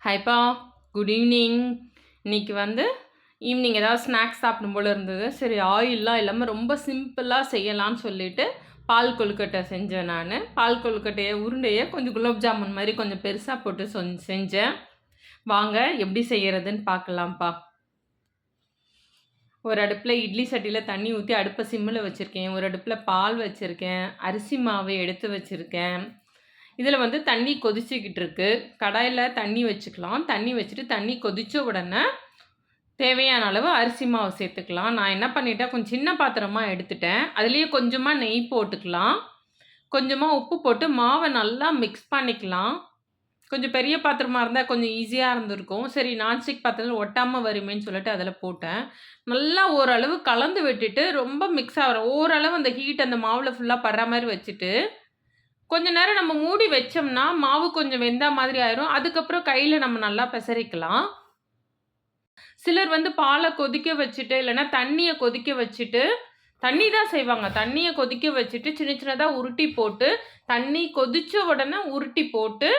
ஹாய்ப்பா, good evening. இன்றைக்கி evening ஏதாவது snacks சாப்பிடும் போல் இருந்தது. சரி, ஆயிலெலாம் இல்லாமல் ரொம்ப சிம்பிளாக செய்யலான்னு சொல்லிவிட்டு பால் கொழுக்கட்டை செஞ்சேன். நான் பால் கொழுக்கட்டையை உருண்டையை கொஞ்சம் குலோப் ஜாமுன் மாதிரி கொஞ்சம் பெருசாக போட்டு செஞ்சேன். வாங்க எப்படி செய்கிறதுன்னு பார்க்கலாம்ப்பா. ஒரு அடுப்பில் இட்லி சட்டியில் தண்ணி ஊற்றி அடுப்பை சிம்மில் வச்சுருக்கேன். ஒரு அடுப்பில் பால் வச்சுருக்கேன். அரிசி மாவு எடுத்து வச்சுருக்கேன். இதில் தண்ணி கொதிச்சுக்கிட்டு இருக்கு. கடாயில் தண்ணி வச்சுக்கலாம். தண்ணி வச்சுட்டு தண்ணி கொதித்த உடனே தேவையான அளவு அரிசி மாவு சேர்த்துக்கலாம். நான் என்ன பண்ணிட்டேன், கொஞ்சம் சின்ன பாத்திரமாக எடுத்துட்டேன். அதுலேயே கொஞ்சமாக நெய் போட்டுக்கலாம். கொஞ்சமாக உப்பு போட்டு மாவை நல்லா மிக்ஸ் பண்ணிக்கலாம். கொஞ்சம் பெரிய பாத்திரமாக இருந்தால் கொஞ்சம் ஈஸியாக இருந்திருக்கும். சரி, நான்ஸ்டிக் பாத்திரத்தில் ஒட்டாமல் வருமேன்னு சொல்லிட்டு அதில் போட்டேன். நல்லா ஓரளவு கலந்து விட்டுட்டு ரொம்ப மிக்ஸ் ஆகிற ஓரளவு அந்த ஹீட் அந்த மாவில் ஃபுல்லாக படுற மாதிரி வச்சுட்டு கொஞ்ச நேரம் நம்ம மூடி வச்சோம்னா மாவு கொஞ்சம் வெந்தா மாதிரி ஆயிரும். அதுக்கப்புறம் கையில் நம்ம நல்லா பெசரிக்கலாம். சிலர் பாலை கொதிக்க வச்சுட்டு இல்லைன்னா தண்ணியை கொதிக்க வச்சுட்டு தண்ணி தான் செய்வாங்க. தண்ணியை கொதிக்க வச்சுட்டு சின்ன சின்னதாக உருட்டி போட்டு தண்ணி கொதித்த உடனே உருட்டி போட்டு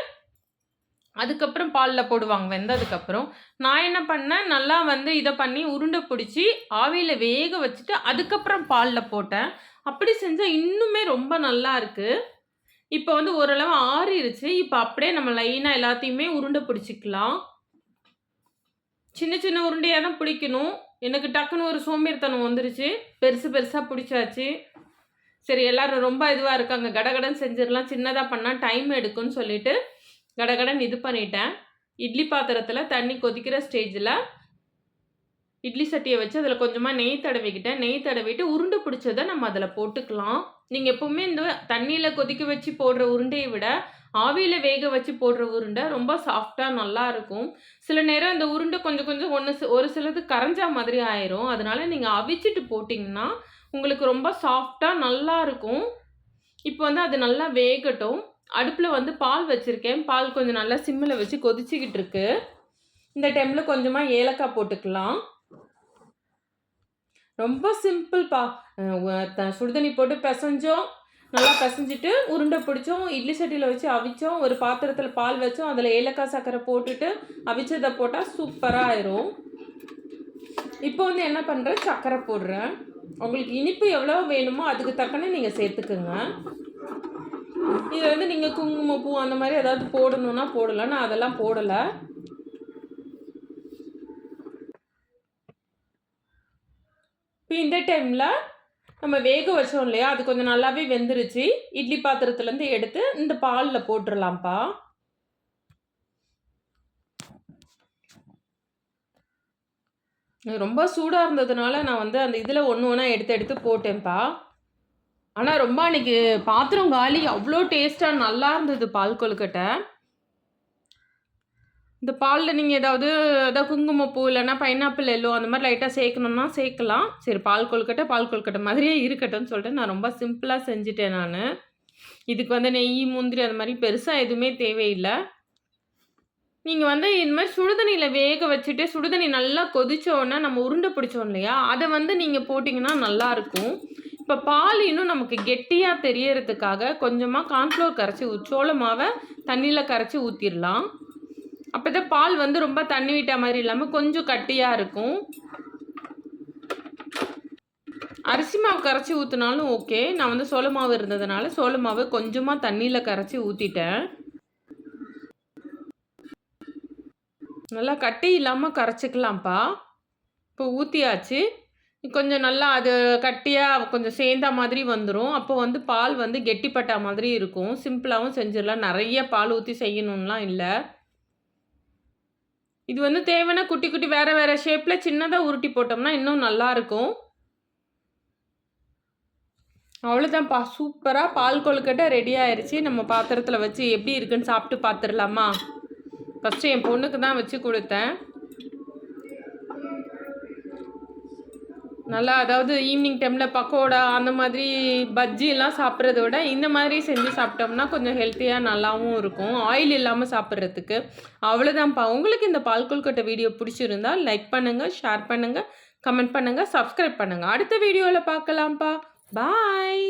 அதுக்கப்புறம் பாலில் போடுவாங்க வெந்ததுக்கப்புறம். நான் என்ன பண்ணேன், நல்லா இதை பண்ணி உருண்டை பிடிச்சி ஆவியில் வேக வச்சுட்டு அதுக்கப்புறம் பாலில் போட்டேன். அப்படி செஞ்சால் இன்னுமே ரொம்ப நல்லா இருக்குது. இப்போ ஓரளவு ஆறிடுச்சு. இப்போ அப்படியே நம்ம லைனாக எல்லாத்தையுமே உருண்டை பிடிச்சிக்கலாம். சின்ன சின்ன உருண்டையாக தான் பிடிக்கணும். எனக்கு டக்குன்னு ஒரு சோம்பேறித்தனம் வந்துருச்சு. பெருசு பெருசாக பிடிச்சாச்சு. சரி, எல்லோரும் ரொம்ப இதுவாக இருக்காங்க, கடகடன்னு செஞ்சிடலாம், சின்னதாக பண்ணால் டைம் எடுக்குன்னு சொல்லிட்டு கடகடன் இது பண்ணிட்டேன். இட்லி பாத்திரத்தில் தண்ணி கொதிக்கிற ஸ்டேஜில் இட்லி சட்டியை வச்சு அதில் கொஞ்சமாக நெய் தடவிக்கிட்டேன். நெய் தடவிட்டு உருண்டை பிடிச்சதை நம்ம அதில் போட்டுக்கலாம். நீங்கள் எப்போவுமே இந்த தண்ணியில் கொதிக்க வச்சு போடுற உருண்டையை விட ஆவியில் வேக வச்சு போடுற உருண்டை ரொம்ப சாஃப்டாக நல்லாயிருக்கும். சில நேரம் இந்த உருண்டை கொஞ்சம் கொஞ்சம் ஒரு சிலது கரைஞ்சா மாதிரி ஆயிரும். அதனால நீங்கள் அவிச்சிட்டு போட்டிங்கன்னா உங்களுக்கு ரொம்ப சாஃப்டாக நல்லாயிருக்கும். இப்போ அது நல்லா வேகட்டும். அடுப்பில் பால் வச்சுருக்கேன். பால் கொஞ்சம் நல்லா சிம்மில் வச்சு கொதிச்சிக்கிட்டு இருக்கு. இந்த டைமில் கொஞ்சமாக ஏலக்காய் போட்டுக்கலாம். ரொம்ப சிம்பிள்ப்பா. சுடுதண்ணி போட்டு பிசைஞ்சோம், நல்லா பிசைஞ்சிட்டு உருண்டை பிடிச்சோம், இட்லி சட்டியில் வச்சு அவிச்சோம், ஒரு பாத்திரத்தில் பால் வச்சோம், அதில் ஏலக்காய் சர்க்கரை போட்டுட்டு அவிச்சதை போட்டால் சூப்பராக ஆயிரும். இப்போ என்ன பண்ணுறேன், சர்க்கரை போடுறேன். உங்களுக்கு இனிப்பு எவ்வளோ வேணுமோ அதுக்கு தக்கன நீங்கள் சேர்த்துக்குங்க. இதை நீங்கள் குங்குமப்பூ அந்த மாதிரி ஏதாவது போடணுன்னா போடலாம். நான் அதெல்லாம் போடலை. இப்போ இந்த டைமில் நம்ம வேக வச்சோம் இல்லையா, அது கொஞ்சம் நல்லாவே வெந்துருச்சு. இட்லி பாத்திரத்துலேருந்து எடுத்து இந்த பாலில் போட்டுடலாம்ப்பா. ரொம்ப சூடாக இருந்ததுனால நான் அந்த இதில் ஒன்று ஒன்றா எடுத்து போட்டேன்ப்பா. ஆனால் ரொம்ப அன்றைக்கி பாத்திரம் காலி. அவ்வளோ டேஸ்ட்டாக நல்லா இருந்தது பால் கொழுக்கட்டை. இந்த பாலில் நீங்கள் ஏதாவது குங்குமப்பூ இல்லைன்னா பைனாப்பிள் எல்லோ அந்த மாதிரி லைட்டாக சேர்க்கணுன்னா சேர்க்கலாம். சரி, பால் கொழுக்கட்டை மாதிரியே இருக்கட்டும்னு சொல்லிட்டு நான் ரொம்ப சிம்பிளாக செஞ்சுட்டேன். நான் இதுக்கு நெய் முந்திரி அந்த மாதிரி பெருசாக எதுவுமே தேவையில்லை. நீங்கள் இந்த மாதிரி சுடுதண்ணியில் வேக வச்சுட்டு சுடுதண்ணி நல்லா கொதித்தோடனே நம்ம உருண்டை பிடிச்சோம் இல்லையா, அதை நீங்கள் போட்டிங்கன்னா நல்லாயிருக்கும். இப்போ பால் இன்னும் நமக்கு கெட்டியாக தெரியறதுக்காக கொஞ்சமாக கார்ன்ஃப்ளவர் கரைச்சி சோள மாவை தண்ணியில் கரைச்சி ஊற்றிடலாம். அப்போ தான் பால் ரொம்ப தண்ணி விட்ட மாதிரி இல்லாமல் கொஞ்சம் கட்டியாக இருக்கும். அரிசி மாவு கரைச்சி ஊற்றினாலும் ஓகே. நான் சோள மாவு இருந்ததுனால சோள மாவு கொஞ்சமாக தண்ணியில் கரைச்சி ஊற்றிட்டேன். நல்லா கட்டி இல்லாமல் கரைச்சிக்கலாம்ப்பா. இப்போ ஊற்றியாச்சு. கொஞ்சம் நல்லா அது கட்டியாக கொஞ்சம் சேர்ந்த மாதிரி வந்துடும். அப்போ பால் கெட்டிப்பட்ட மாதிரி இருக்கும். சிம்பிளாகவும் செஞ்சிடலாம். நிறைய பால் ஊற்றி செய்யணும்லாம் இல்லை. இது தேவைன்னா குட்டி குட்டி வேறு வேறு ஷேப்பில் சின்னதாக உருட்டி போட்டோம்னா இன்னும் நல்லாயிருக்கும். அவ்வளோதான்ப்பா, சூப்பராக பால் கொழுக்கட்டை ரெடி ஆயிடுச்சு. நம்ம பாத்திரத்தில் வச்சு எப்படி இருக்குன்னு சாப்பிட்டு பார்த்துடலாமா? ஃபஸ்ட்டு என் பொண்ணுக்கு தான் வச்சு கொடுத்தேன். நல்லா, அதாவது ஈவினிங் டைமில் பக்கோடா அந்த மாதிரி பஜ்ஜிலாம் சாப்பிட்றத விட இந்த மாதிரி செஞ்சு சாப்பிட்டோம்னா கொஞ்சம் ஹெல்த்தியாக நல்லாவும் இருக்கும், ஆயில் இல்லாமல் சாப்பிட்றதுக்கு. அவ்வளோதான்ப்பா. உங்களுக்கு இந்த பால் கொழுக்கட்டை வீடியோ பிடிச்சிருந்தால் லைக் பண்ணுங்கள், ஷேர் பண்ணுங்கள், கமெண்ட் பண்ணுங்கள், சப்ஸ்கிரைப் பண்ணுங்கள். அடுத்த வீடியோவில் பார்க்கலாம்ப்பா. பாய்.